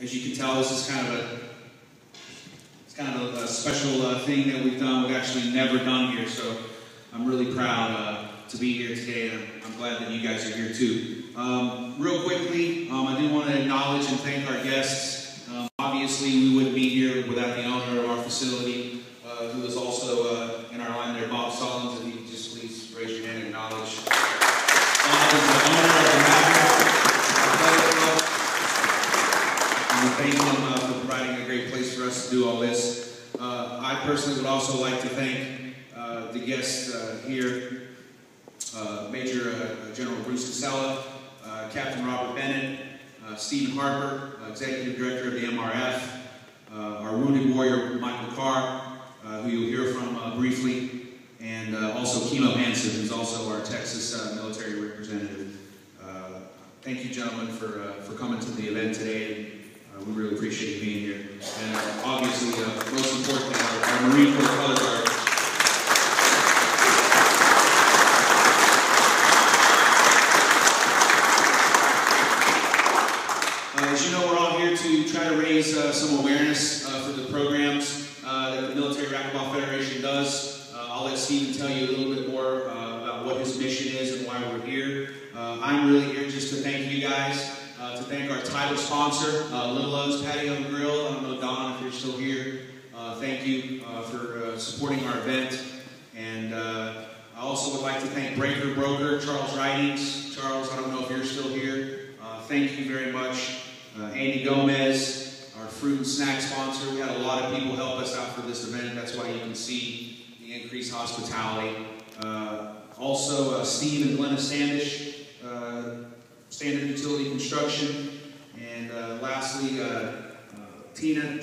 As you can tell, this is kind of a special thing that we've done. We've actually never done here, so I'm really proud to be here today, and I'm glad that you guys are here too. Real quickly, I do want to acknowledge and thank our guests. Obviously, we wouldn't be here without the owner of our facility, who is also in our line there, Bob Sullins. If you could just please raise your hand and acknowledge. Bob is the owner of the Maverick Club. And we thank him for providing a great place for us to do all this. I personally would also like to thank the guests here, Major General Bruce Casella, Captain Robert Bennett, Stephen Harper, Executive Director of the MRF, our wounded warrior Michael Carr, who you'll hear from briefly, and also Kimo Hansen, who's also our Texas military representative. Thank you, gentlemen, for coming to the event today. We really appreciate you being here. And obviously, most importantly, our Marine Corps Color Guard. As you know, we're all here to try to raise some awareness for the programs that the Military Racquetball Federation does. I'll let Stephen tell you a little bit more about what his mission is and why we're here. I'm really here just to thank you guys, to thank our title sponsor, Little O's Patio and Grill. I don't know, Don, if you're still here. Thank you for supporting our event. And I also would like to thank Breaker Broker, Charles Ridings. Charles, I don't know if you're still here. Thank you very much. Andy Gomez, our fruit and snack sponsor. We had a lot of people help us out for this event. That's why you can see the increased hospitality. Also, Steve and Glenna Standish, Standard Utility Construction. And lastly, Tina